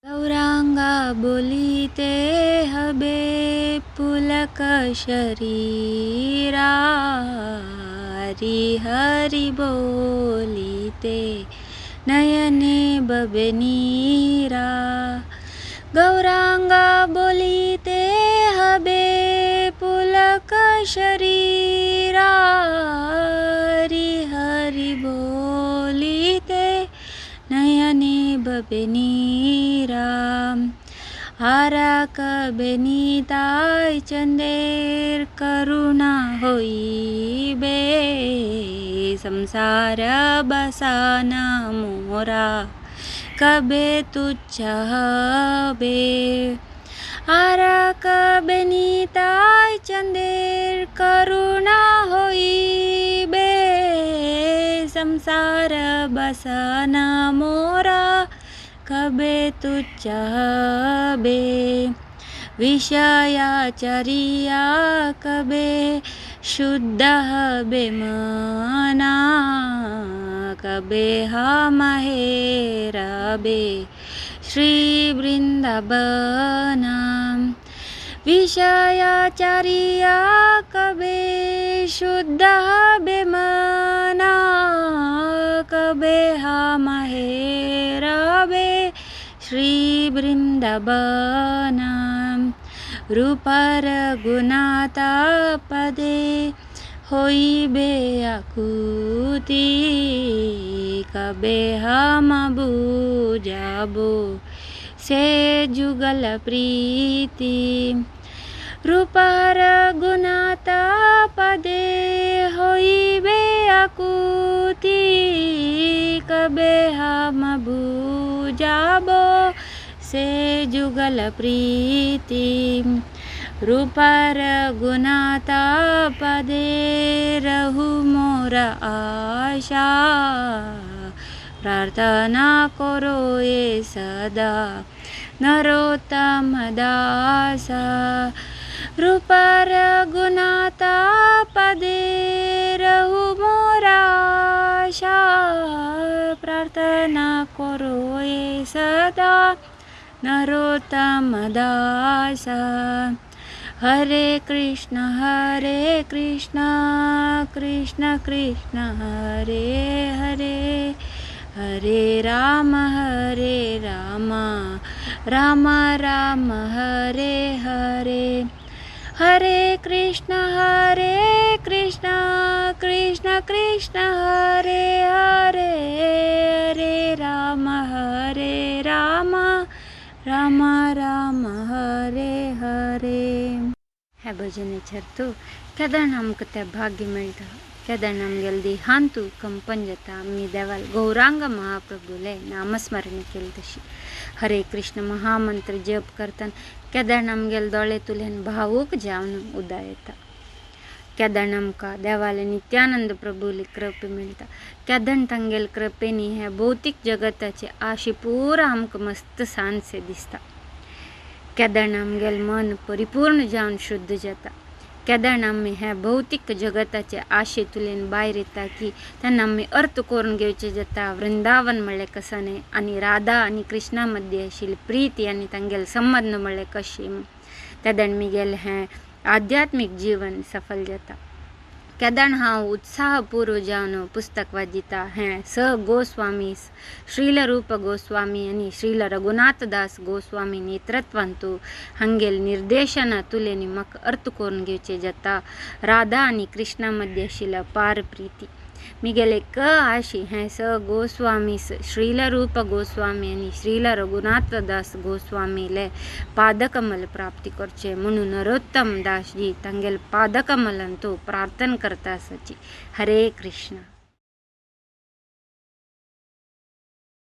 गौरांगा बोलिते हबे पुलक शरीरा हरि बोलिते नयने बबे नीरा। गौरांगा बोलिते हबे पुलक शरीरा हरि बोलिते नयने बबे नीरा। हारा कबे नीताय चंदेर करुणा होई बे संसार बसाना मोरा कबे तुच्छ हबे। हारा कबे नीताय चंदेर करुणा होई बे संसार बसाना मोरा कबे तुच्छ हबे। विषयाचरिया कबे शुद्ध हबे मना कबे हम हेरबे श्री वृंदावन। विषयाचरिया कबे शुद्ध हबे मना कबे हम हेरबे श्री वृंदावन। रूपर गुणाता पदे होइबे आकुति कबे हम बुझाबो से जुगल प्रीति। रूपर गुणाता पदे होइबे आकुति कबे हम बुझाबो से जुगल प्रीति। रूपर गुणाता पदे रहु मोर आशा प्रार्थना करो ये सदा नरोत्तम दास। रूपर गुणाता पदे रहु मोर आशा प्रार्थना करो ये सदा नरोत्तम दास। हरे कृष्ण कृष्ण कृष्ण हरे हरे हरे राम राम राम हरे हरे। हरे कृष्ण कृष्ण कृष्ण हरे हरे हरे राम राम राम हरे हरे। ह्या भजनेचरतू केदार आमकां तें भाग्य मेळटा। केदार आमगेली हांतू कंपन जाता आमी देवाल गौरांग महाप्रभूले नामस्मरण केली तशी। हरे कृष्ण महामंत्र जप करतना केदार आमगेले दोळे तुल्यान भावूक जावन उदा येता। केदार आमकां देवाले नित्यानंद प्रभूली कृपा मेळटा। केदार तांगेले कृपेनी हे भौतीक जगताचे आशी पुरा आमकां मस्त सांसे दिसता। केदार आमगेले मन परिपूर्ण जावन शुद्ध जाता। केदार आमी हे भौतीक जगताचे आशेतुल्यान भायर येता की तेन्ना आमी अर्थ करून घेवचे जाता। वृंदावन म्हणलें कशें न्ही आनी राधा आनी कृष्णा मध्य आशिल्ली प्रीती आनी तांगेले संबंध म्हणलें कशें तेदान आमगेलें हें आध्यात्मिक जीवन सफल जाता। केदार हांव उत्साहपूर्व जावन पुस्तक वाचिता हें स गोस्वामी श्रील रूप गोस्वामी आनी श्रील रघुनाथदास गोस्वामी नेतृत्वांतू हांगेल निर्देशना तुलेनी म्हाका अर्थ करून घेवचें जाता। राधा आनी कृष्णा मध्य आशिल्ली पार प्रीती मिगेले क आशी हें स गोस्वामी श्रील रूप गोस्वामी आनी श्रील रघुनाथदास गोस्वामीले पादकमल प्राप्ती करचे म्हणून नरोत्तम दास जी तांगेल पादकमलांतू प्रार्थना करता आसाची। हरे कृष्ण।